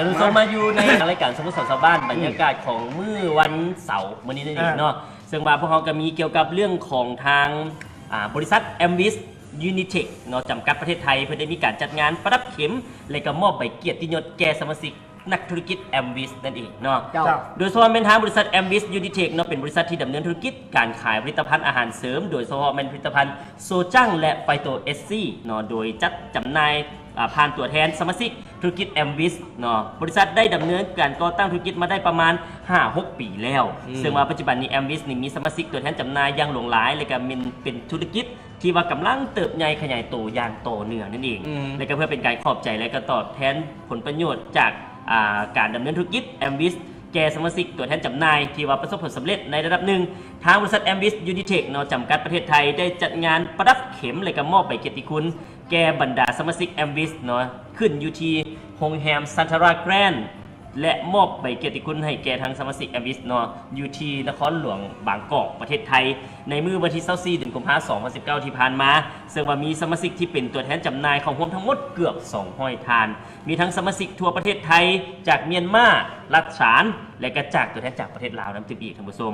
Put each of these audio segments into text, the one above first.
ทุกท่านมาอยู่ในรายการสมุทรสาครบ้านบรรยากาศของมื้อวันเสาร์วันนี้นั่นเองเนาะซึ่งว่าพวกเราก็มีเกี่ยวกับเรื่องของทางบริษัท Amvis Unitech เนาะจำกัดประเทศไทยเพื่อได้มีการจัดงานประดับเข็มและก็มอบใบเกียรติยศแก่สมาชิกนักธุรกิจ Amvis นั่นเองเนาะโดยเฉพาะเป็นทางบริษัท Amvis Unitech เนาะเป็นบริษัทที่ดำเนินธุรกิจการขายผลิตภัณฑ์อาหารเสริมโดยเฉพาะเป็นผลิตภัณฑ์โซจังและไฟโตเอสซีเนาะโดยจัดจำหน่ายผ่านตัวแทนสมาชิกธุรกิจ Amvis เนาะบริษัทได้ดำเนินการก่อตั้งธุรกิจมาได้ประมาณ 5-6 ปีแล้วซึ่งว่าปัจจุบันนี้ Amvis นี่มีสมาชิกตัวแทนจำหน่ายอย่างหลงหลายและก็เป็นธุรกิจที่ว่ากำลังเติบใหญ่ขยายตัวอย่างต่อเนื่องนั่นเองและก็เพื่อเป็นการขอบใจและก็ตอบแทนผลประโยชน์จากการดำเนินธุรกิจ Amvis แก่สมาชิกตัวแทนจำหน่ายที่ว่าประสบผลสำเร็จในระดับหนึ่งทางบริษัท Amvis Unitech เนาะจำกัดประเทศไทยได้จัดงานประดับเข็มและก็มอบใบเกียรติคุณแก่บรรดาสมาชิก Amvis เนาะขึ้นอยู่ที่โรงแรมซันทาราแกรนด์และมอบใบเกียรติคุณให้แก่ทางสมาชิก Amvis เนาะอยู่ที่นครหลวงบางกอกประเทศไทยในมื้อวันที่24 เดือนกุมภาพันธ์ 2019 ที่ผ่านมาซึ่งว่ามีสมาชิกที่เป็นตัวแทนจำหน่ายของรวมทั้งหมดเกือบ200ทานมีทั้งสมาชิกทั่วประเทศไทยจากเมียนมารัสฉานและก็จากตัวแทนจากประเทศลาวน้ำจืดอีกท่านผู้ชม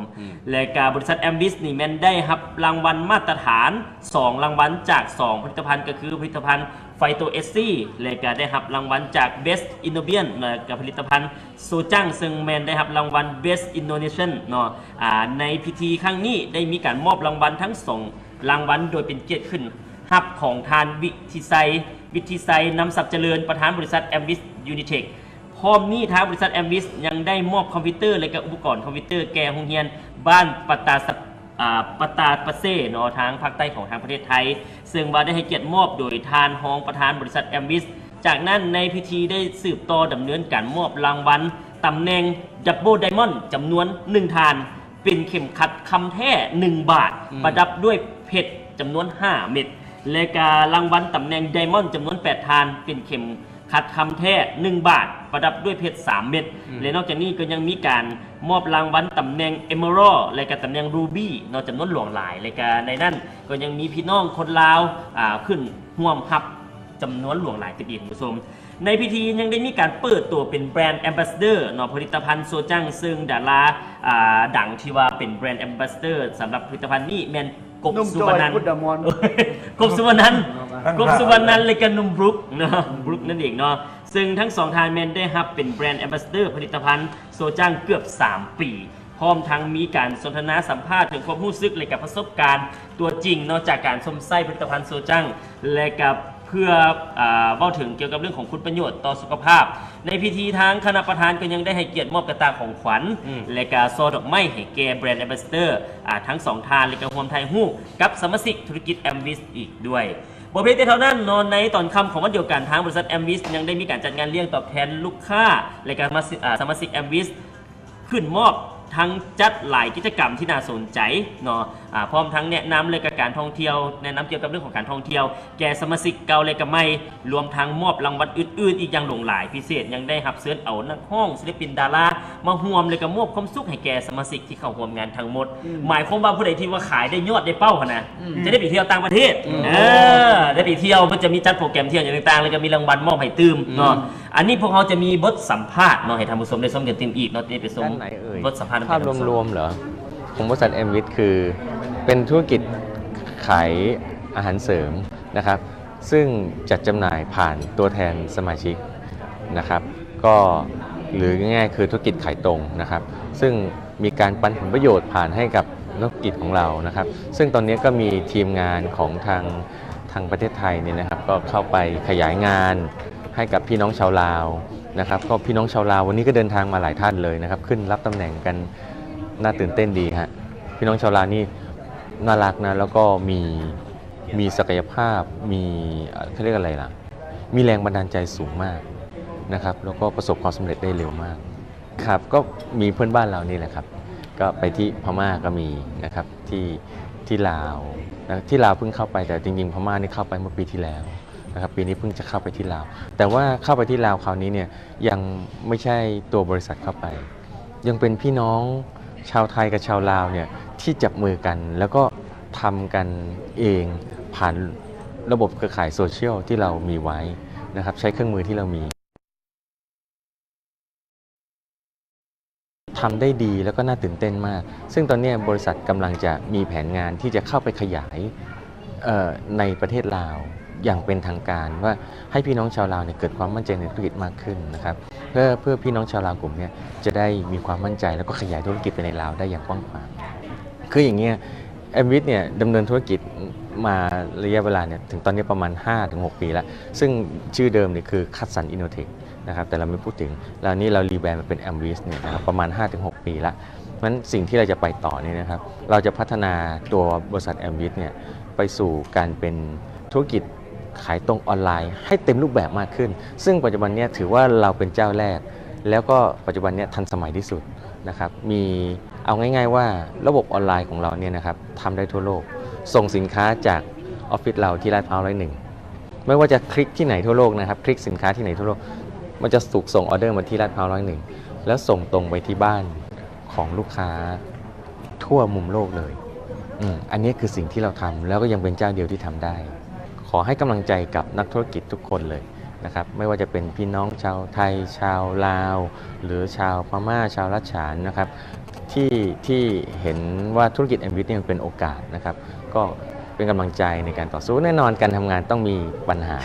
และการบริษัท Amvis นี่แม่นได้รับรางวัลมาตรฐาน2รางวัลจาก2ผลิตภัณฑ์ก็คือผลิตภัณฑ์ไฟโตเอสซีและก็ได้รับรางวัลจาก Best Innovation และก็ผลิตภัณฑ์โซจังซึ่งแม่นได้รับรางวัล Best Innovation เนาะในพิธีครั้งนี้ได้มีการมอบรางวัลทั้ง2รางวัลโดยเป็นเกียรติขึ้นรับของทานวิทิไซนำศักดิ์เจริญประธานบริษัท Amvis Unitech พร้อมนี้ทางบริษัท Amvis ยังได้มอบคอมพิวเตอร์และก็อุปกรณ์คอมพิวเตอร์แก่โรงเรียนบ้านปตาปะเซ่เนาะทางภาคใต้ของทางประเทศไทยซึ่งว่าได้ให้เกียรติมอบโดยทานรองประธานบริษัท Amvis จากนั้นในพิธีได้สืบต่อดำเนินการมอบรางวัลตำแหน่ง Double Diamond จำนวน1ทานเป็นเข็มขัดคำแท้1บาทประดับด้วยเพชรจำนวน5เม็ดและการรางวัลตำแหน่ง Diamond จำนวน8ทานเป็นเข็มขัดคำแท้1บาทประดับด้วยเพชร3เม็ดและนอกจากนี้ก็ยังมีการมอบรางวัลตำแหน่ง Emerald และก็ตำแหน่ง Ruby นอกจำนวนหลวงหลายและก็ในนั้นก็ยังมีพี่น้องคนลาวขึ้นร่วมรับจำนวนหลวงหลายติดอีกผู้ชมในพิธียังได้มีการเปิดตัวเป็นแบรนด์แอมบาสเดอร์เนาะผลิตภัณฑ์โซจังซึ่งดาราดังที่ว่าเป็นแบรนด์แอมบาสเดอร์สำหรับผลิตภัณฑ์นี้แมนกบสุวรรณันท์กบสุวรรณันท์และก็นุ่มบรุกเนาะบรุกนั่นเองเนาะซึ่งทั้งสองทานแมนได้รับเป็นแบรนด์แอมบาสเดอร์ผลิตภัณฑ์โซจังเกือบ3 ปีพร้อมทั้งมีการสนทนาสัมภาษณ์ถึงความรู้สึกและกับประสบการณ์ตัวจริงนอกจากการชมไส้ผลิตภัณฑ์โซจังและกับเพื่อเว้าถึงเกี่ยวกับเรื่องของคุณประโยชน์ต่อสุขภาพในพิธีทางคณะประธานก็ยังได้ให้เกียรติมอบกระตาของขวัญและการซอดอกไม้ให้แก่แบรนด์แอมบาสเดอร์ทั้ง2ทานและก็รวมไทยฮู้กับสมาชิกธุรกิจ Amvis อีกด้วยบทเพลงเท่านั้นนอนในตอนค่ำของวันเดียวกันทางบริษัท Amvis ยังได้มีการจัดงานเลี้ยงตอบแทนลูกค้าและการสมาชิก Amvis ขึ้นมอบทั้งจัดหลายกิจกรรมที่น่าสนใจเนาะพร้อมทั้งแนะนำเลยกับการท่องเที่ยวแนะนำเกี่ยวกับเรื่องของการท่องเที่ยวแก่สมาชิกเก่าและก็ใหม่รวมทั้งมอบรางวัลอื่นๆอีกอย่างหลงหลายพิเศษยังได้รับเชิญเอานักร้องศิลปินดารามาร่วมเลยก็มอบความสุขให้แก่สมาชิกที่เข้าร่วมงานทั้งหมดหมายความว่าผู้ใดที่ว่าขายได้ยอดได้เป้าขนาดจะได้ไปเที่ยวต่างประเทศได้ไปเที่ยวมันจะมีจัดโปรแกรมเที่ยวอย่างต่างๆแล้วก็มีรางวัลมอบให้ตื้มเนาะอันนี้พวกเขาจะมีบทสัมภาษณ์เนาะให้ท่านผู้ชมได้ชมกันเต็มอีกเนาะที่ไปชมบทสัมภาษณ์ภาพรวมๆเหรอของบริษัท Amvis คือเป็นธุรกิจขายอาหารเสริมนะครับซึ่งจัดจำหน่ายผ่านตัวแทนสมาชิกนะครับก็หรือง่ายๆคือธุรกิจขายตรงนะครับซึ่งมีการปันผลประโยชน์ผ่านให้กับนักธุรกิจของเรานะครับซึ่งตอนนี้ก็มีทีมงานของทางประเทศไทยเนี่ยนะครับก็เข้าไปขยายงานให้กับพี่น้องชาวลาวนะครับก็พี่น้องชาวลาววันนี้ก็เดินทางมาหลายท่านเลยนะครับขึ้นรับตำแหน่งกันน่าตื่นเต้นดีฮะพี่น้องชาวลาวนี่น่ารักนะแล้วก็มีศักยภาพมีเขาเรียกอะไรล่ะมีแรงบันดาลใจสูงมากนะครับแล้วก็ประสบความสำเร็จได้เร็วมากครับก็มีเพื่อนบ้านเรานี่แหละครับก็ไปที่พม่าก็มีนะครับที่ลาวนะที่ลาวเพิ่งเข้าไปแต่จริงๆพม่านี่เข้าไปเมื่อปีที่แล้วนะครับปีนี้เพิ่งจะเข้าไปที่ลาวแต่ว่าเข้าไปที่ลาวคราวนี้เนี่ยยังไม่ใช่ตัวบริษัทเข้าไปยังเป็นพี่น้องชาวไทยกับชาวลาวเนี่ยที่จับมือกันแล้วก็ทำกันเองผ่านระบบเครือข่ายโซเชียลที่เรามีไว้นะครับใช้เครื่องมือที่เรามี ำได้ดีแล้วก็น่าตื่นเต้นมากซึ่งตอนนี้บริษัทกำลังจะมีแผนงานที่จะเข้าไปขยายในประเทศลาวอย่างเป็นทางการว่าให้พี่น้องชาวลาวเนี่ยเกิดความมั่นใจในธุรกิจมากขึ้นนะครับเพื่อพี่น้องชาวลาวกลุ่มนี้จะได้มีความมั่นใจแล้วก็ขยายธุรกิจไปในลาวได้อย่างกว้างขวางคืออย่างเงี้ยแอมวิทเนี่ยดำเนินธุรกิจมาระยะเวลาเนี่ยถึงตอนนี้ประมาณ 5-6 ปีแล้วซึ่งชื่อเดิมเนี่ยคือคัตสันอินโนเทคนะครับแต่เราไม่พูดถึงแล้วนี้เรารีแบรนด์มาเป็นแอมวิสเนี่ยนะครับประมาณ 5-6 ปีละเพราะฉะนั้นสิ่งที่เราจะไปต่อเนี่ยนะครับเราจะพัฒนาตัวบริษัทแอมวิสเนี่ยไปสู่การเป็นธุรกิจขายตรงออนไลน์ให้เต็มรูปแบบมากขึ้นซึ่งปัจจุบันนี้ถือว่าเราเป็นเจ้าแรกแล้วก็ปัจจุบันนี้ทันสมัยที่สุดนะครับมีเอาง่ายๆว่าระบบออนไลน์ของเราเนี่ยนะครับทำได้ทั่วโลกส่งสินค้าจากออฟฟิศเราที่ลาดพร้าว101ไม่ว่าจะคลิกที่ไหนทั่วโลกนะครับคลิกสินค้าที่ไหนทั่วโลกมันจะถูกส่งออเดอร์มาที่ลาดพร้าว101แล้วส่งตรงไปที่บ้านของลูกค้าทั่วมุมโลกเลยอันนี้คือสิ่งที่เราทำแล้วก็ยังเป็นเจ้าเดียวที่ทำได้ขอให้กำลังใจกับนักธุรกิจทุกคนเลยนะครับไม่ว่าจะเป็นพี่น้องชาวไทยชาวลาวหรือชาวพม่าชาวรัชฉานนะครับที่เห็นว่าธุรกิจแอมวิทเนี่ยเป็นโอกาสนะครับก็เป็นกำลังใจในการต่อสู้แน่นอนการทำงานต้องมีปัญหา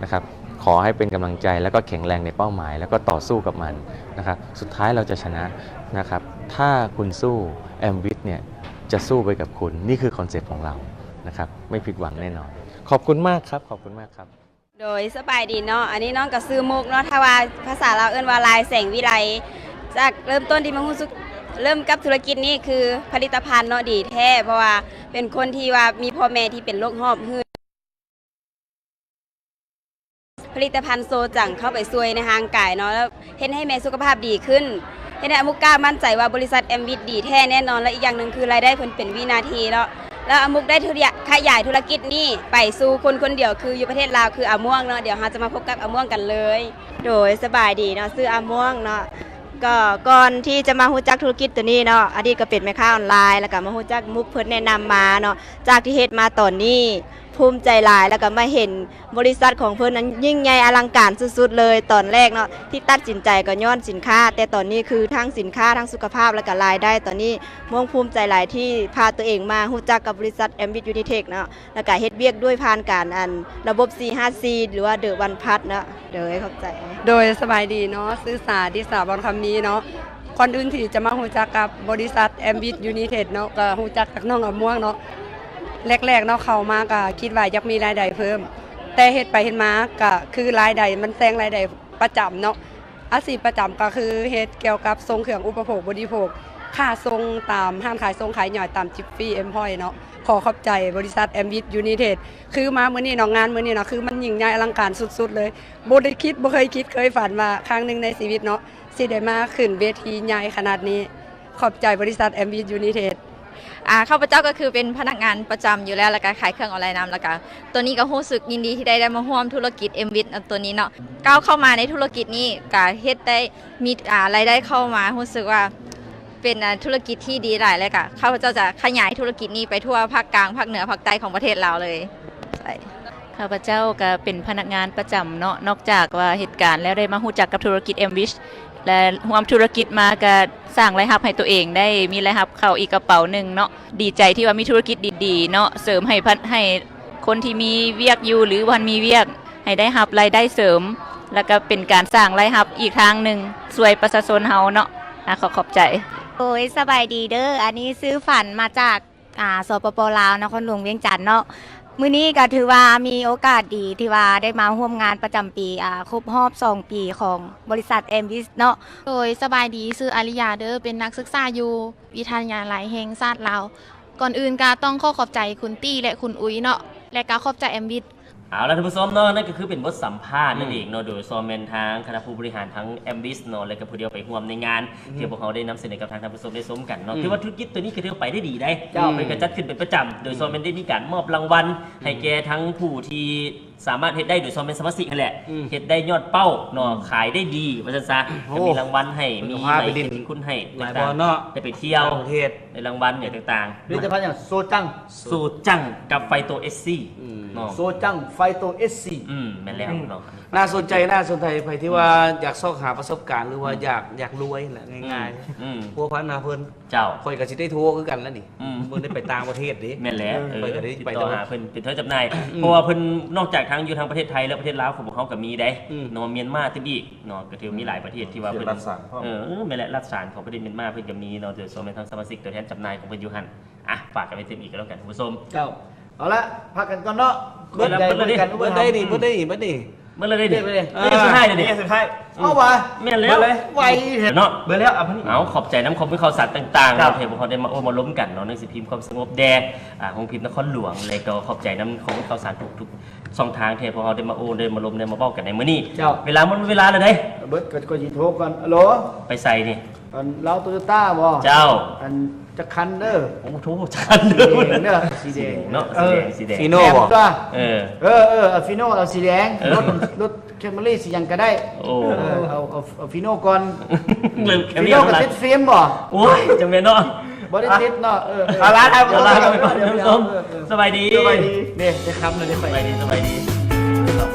นะครับขอให้เป็นกำลังใจแล้วก็แข็งแรงในเป้าหมายแล้วก็ต่อสู้กับมันนะครับสุดท้ายเราจะชนะนะครับถ้าคุณสู้แอมวิทเนี่ยจะสู้ไปกับคุณนี่คือคอนเซ็ปต์ของเรานะครับไม่ผิดหวังแน่นอนขอบคุณมากครับขอบคุณมากครับโดยสบายดีเนาะอันนี้น้องก็ซื้อมุกเนาะถ้าว่าภาษาเราเอิ้นว่าลายแสงวิไลจากเริ่มต้นที่มาหุ้นเริ่มกับธุรกิจนี้คือผลิตภัณฑ์เนาะดีแท้เพราะว่าเป็นคนที่ว่ามีพ่อแม่ที่เป็นโรคหอบหืดผลิตภัณฑ์โซจังเข้าไปช่วยในร่างกายเนาะแล้วเห็นให้แม่สุขภาพดีขึ้นเห็นให้มุกกล้ามั่นใจว่าบริษัทแอมวิทดีแท้แน่นอนและอีกอย่างหนึ่งคือรายได้เพิ่นเป็นวินาทีแล้วอามุกได้ขยายธุรกิจนี้ไปสู่คนเดียวคืออยู่ประเทศลาวคืออาม่วงเนาะเดี๋ยวเราจะมาพบกับอาม่วงกันเลยโดยสบายดีเนาะซื้ออาม่วงเนาะก็ก่อนที่จะมาฮู้จักธุรกิจตัวนี้เนาะอดีตก็เป็นแม่ค้าออนไลน์แล้วก็มาฮู้จักมุกเพิ่นแนะนำมาเนาะจากที่เฮ็ดมาตอนนี้ภูมิใจหลายแล้วก็มาเห็นบริษัทของเพิ่นนั้นยิ่งใหญ่อลังการสุดๆเลยตอนแรกเนาะที่ตัดสินใจก็ย้อนสินค้าแต่ตอนนี้คือทั้งสินค้าทั้งสุขภาพและก็รายได้ตอนนี้ม่วงภูมิใจหลายที่พาตัวเองมาฮู้จักกับบริษัทแอมบิทยูนิเทคเนาะแล้วก็เฮ็ดเวียกด้วยผ่านการระบบ 454 หรือว่าเดอะวันพัทเนาะเดี๋ยวให้เข้าใจโดยสบายดีเนาะซื้อสาดิสาบอลคำนี้เนาะก่อนอื่นที่จะมาฮู้จักกับบริษัทแอมบิทยูนิเทคเนาะก็ฮู้จักจากน้องอาม่วงเนาะแรกๆเนาะเข้ามาก็คิดว่าอยากมีรายได้เพิ่มแต่เฮ็ดไปเฮ็ดมาก็คือรายได้มันแซงรายได้ประจำเนาะอาชีพประจำก็คือเฮ็ดเกี่ยวกับส่งเครื่องอุปโภคบริโภคค่าส่งตามห้างขายส่งขายย่อยตามจิปปี้เอ็มพอยเนาะขอขอบใจบริษัทแอมบิทยูนิเทคคือมามื้อนี้เนาะงานมื้อนี้เนาะคือมันยิ่งใหญ่อลังการสุดๆเลยบ่ได้คิดบ่เคยคิดเคยฝันว่าครั้งนึงในชีวิตเนาะสิได้มาขึ้นเวทีใหญ่ขนาดนี้ขอบใจบริษัทแอมบิทยูนิเทคข้าพเจ้าก็คือเป็นพนักงานประจำอยู่แล้วก็ขายเครื่องออนไลน์นำแล้วก็ตัวนี้ก็รู้สึกยินดีที่ได้มาร่วมธุรกิจ MVIT ตัวนี้เนาะก้าวเข้ามาในธุรกิจนี้ก็เฮ็ดได้มีรายได้เข้ามารู้สึกว่าเป็นธุรกิจที่ดีหลายเลยค่ะข้าพเจ้าจะขยายธุรกิจนี้ไปทั่วภาคกลางภาคเหนือภาคใต้ของประเทศเราเลยข้าพเจ้าก็เป็นพนักงานประจำเนาะนอกจากว่าเหตุการณ์แล้วได้มารู้จักกับธุรกิจ MVIT และร่วมธุรกิจมาก็สร้างรายรับให้ตัวเองได้มีรายรับเข้าอีกกระเป๋าหนึ่งเนาะดีใจที่ว่ามีธุรกิจดีๆเนาะเสริมให้คนที่มีเวียกอยู่หรือวันมีเวียกให้ได้รับรายได้เสริมแล้วก็เป็นการสร้างรายรับอีกทางหนึ่งช่วยประชาชนเฮาเนาะขอบใจโอ้ยสบายดีเด้ออันนี้ซื้อฝันมาจากสปป.ลาวนครหลวงเวียงจันทน์เนาะมื้อนี้ก็ถือว่ามีโอกาสดีที่ว่าได้มาร่วมงานประจำปีครบรอบ2 ปีของบริษัท MVIT เนาะโดยสบายดีชื่ออาริยาเด้อเป็นนักศึกษาอยู่วิทยาลัยแห่งชาติลาวก่อนอื่นก็ต้องขอบใจคุณตี้และคุณอุ้ยเนาะและก็ขอบใจ MVITเอาละท่านผู้ชมเนาะนั่นก็คือเป็นบทสัมภาษณ์นั่นเองเนาะโดยซอมเมนทางคณะผู้บริหารทั้งแอมบิสเนาะและก็ผู้เดียวไปร่วมในงานที่พวกเขาได้นำเสนอกับทางท่านผู้ชมได้ชมกันเนาะคือว่าธุรกิจตัวนี้คือเรียกไปได้ดีได้เป็นการจัดขึ้นเป็นประจำโดยซอมเมนได้มีการมอบรางวัลให้แก่ทั้งผู้ที่ สามารถเฮ็ดได้โดยซ้อมเป็นสมาชิกนั่นแหละเฮ็ดได้ยอดเป้าเนาะขายได้ดีว่าซั่นซะก็มีรางวัลให้มีใบเกียรติคุณให้ หลายบ ต่า อง ลเนาะ ๆได้ไปเที่ยว ต่างประเทศ ในรางวัลอย่างต่าง ผลิตภัณฑ์อย่างโซจัง ๆสูจังกับไฟโตเอสซีเนาะ โซจังไฟโตเอสซี แม่นแล้วเนาะ น่าสนใจไปที่ว่าอยากซอกหาประสบการณ์หรือว่าอยากรวยแหละง่าย อืม ๆพวกพันนาเพิ่น เจ้า คอยกับสิได้ทัวร์คือกันแล้วนี่ อืม เพิ่นได้ไปต่างประเทศดิ แม่นแล้ว ไปก็ได้ ติด ไป ต่อหาเพิ่นเป็นเท่าจำหน่ายเพราะว่าเพิ่นนอกจากทางอยู่ทางประเทศไทยแล้วประเทศลาวของพวกเขาก็มีได้เนาะเมียนมาติดอีกเนาะก็ถือมีหลายประเทศที่ว่าเพิ่นแม่นแหละรัฐสารของประเทศเมียนมาเพิ่นก็มีเนาะโดยส่วนเป็นทางสมาชิกตัวแทนจำหน่ายของเพิ่นอยู่หั่นอ่ะฝากกันไปเต็มอีกก็แล้วกันคุณผู้ชม เจ้าเอาละพักกันก่อนเนาะ เบิดแล้วเบิดแล้วดิ กัน เพิ่นได้นี่เพิ่นได้นี่เพิ่นนี่ เมื่อไรได้ดิ เบิดเลย นี่สุดท้ายเลยดิ สุดท้าย เอาวะ แม่นแล้ว ไว เนาะ เบิดแล้วอ่ะเพิ่น เอาขอบใจน้ำคมเป็นข่าวสารต่างๆ ครับ เราเห็นพวกเขาได้มาโอ้มาล้มกันเนาะในสิพิมพ์ความสงบแดงของพิมพ์นครหลวงเลยก็ขอบใจน้ำของข่าวสารทุกๆช่องทางเทพวกเขาได้มาโอ้ได้มาล้มได้มาบอกกันในมื้อนี้ เจ้า เวลาหมดเวลาเลยเด้ เบิดก็สิโทรก่อนฮัลโหล ไปใส่นี่ อันเราโตโยต้าบ่ เจ้า อันจะคันเด้อ โอ้โหชันเด้อ สีแดงเด้อสีแดง เนาะสีแดง ฟีโน่ แถม บ่ ตัว เออ เอาฟิโน่เอาสีแดง เออ รถแคมรี่สีหยังก็ได้ โอ้ เอาฟิโน่ก่อน เริ่มแค่ ฟิ นี้ โน่ เอา กับ ละ ติดฟิล์มบ่ โอ้ยจังเป็นเนาะ บ่ได้ติดเนาะเอาละครับ เดี๋ยว เอาละครับคุณผู้ชมสบายดี สบายดีเนี่ยได้คำเลยได้ ส ไป บายดีสบายดีครับ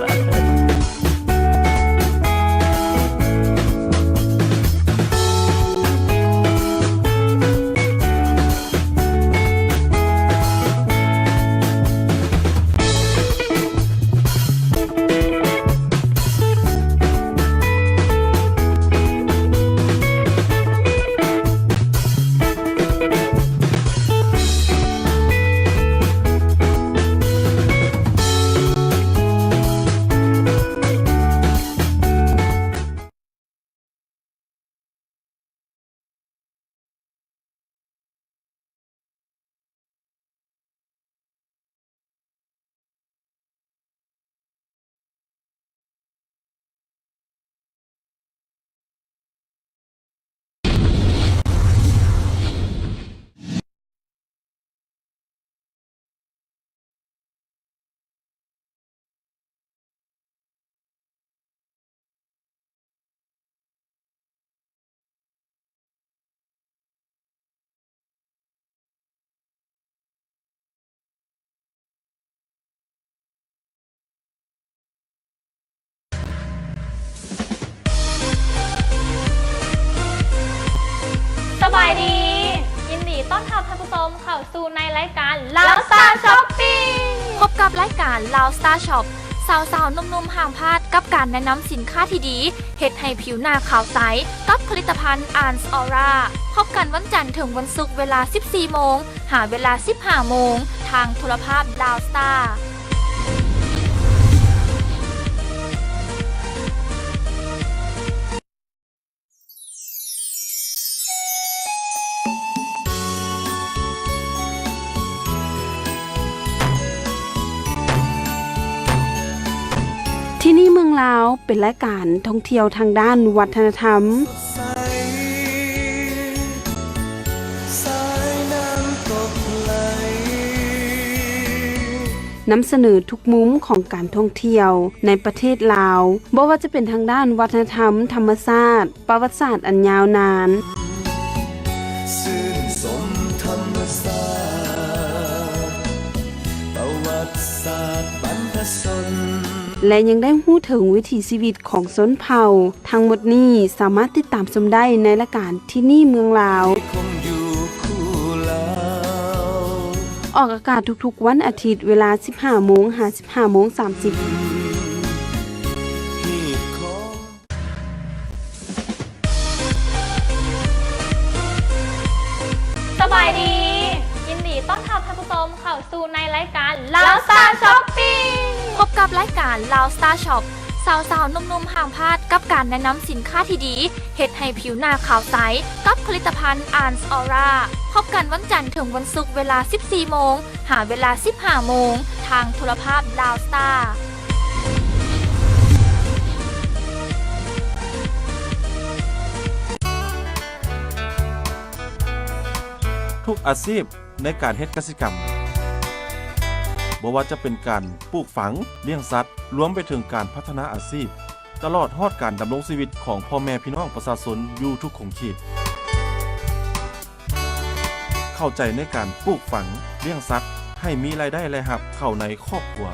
สบายดี ยินดีต้อนรับท่านผู้ชมเข้าสู่ในรายการ Lao Star Shopping พบกับรายการ Lao Star Shop สาวๆนุ่มๆห่างพลาดกับการแนะนำสินค้าที่ดีเฮ็ดให้ผิวหน้าขาวใสกับผลิตภัณฑ์ Ans Aura พบกันวันจันทร์ถึงวันศุกร์เวลา 14 โมง หาเวลา 15 โมง ทางโทรภาพ Lao Starที่นี่เมืองลาวเป็นรายการท่องเที่ยวทางด้านวัฒนธรรม นำเสนอทุกมุมของการท่องเที่ยวในประเทศลาวบ่ว่าจะเป็นทางด้านวัฒนธรรม ธรรมชาติประวัติศาสตร์อันยาวนานและยังได้รู้ถึงวิถีชีวิตของชนเผ่า ทั้งหมดนี้สามารถติดตามชมได้ในรายการที่นี่เมืองลาว ออกอากาศทุกๆวันอาทิตย์เวลา 15 โมง 15 โมง 30 สบายดี ยินดีต้อนรับท่านผู้ชมเข้าสู่ในรายการ Lao Star Shopping พบกับรายการ Lao Star Shop สาวๆนุ่มๆห่างพลาดกับการแนะนำสินค้าที่ดีเฮ็ดให้ผิวหน้าขาวใสกับผลิตภัณฑ์ Ans Aura พบกันวันจันทร์ถึงวันศุกร์เวลา 14 โมง หาเวลา 15 โมง ทางโทรภาพ Lao Star ทุกอาชีพในการเฮ็ดกสิกรรม บ่ว่าจะเป็นการปลูกฝังเลี้ยงสัตว์รวมไปถึงการพัฒนาอาชีพตลอดฮอดการดำรงชีวิตของพ่อแม่พี่น้องประชาชนอยู่ทุกขงเขตเข้าใจในการปลูกฝังเลี้ยงสัตว์ให้มีรายได้และรับเข้าในครอบครัว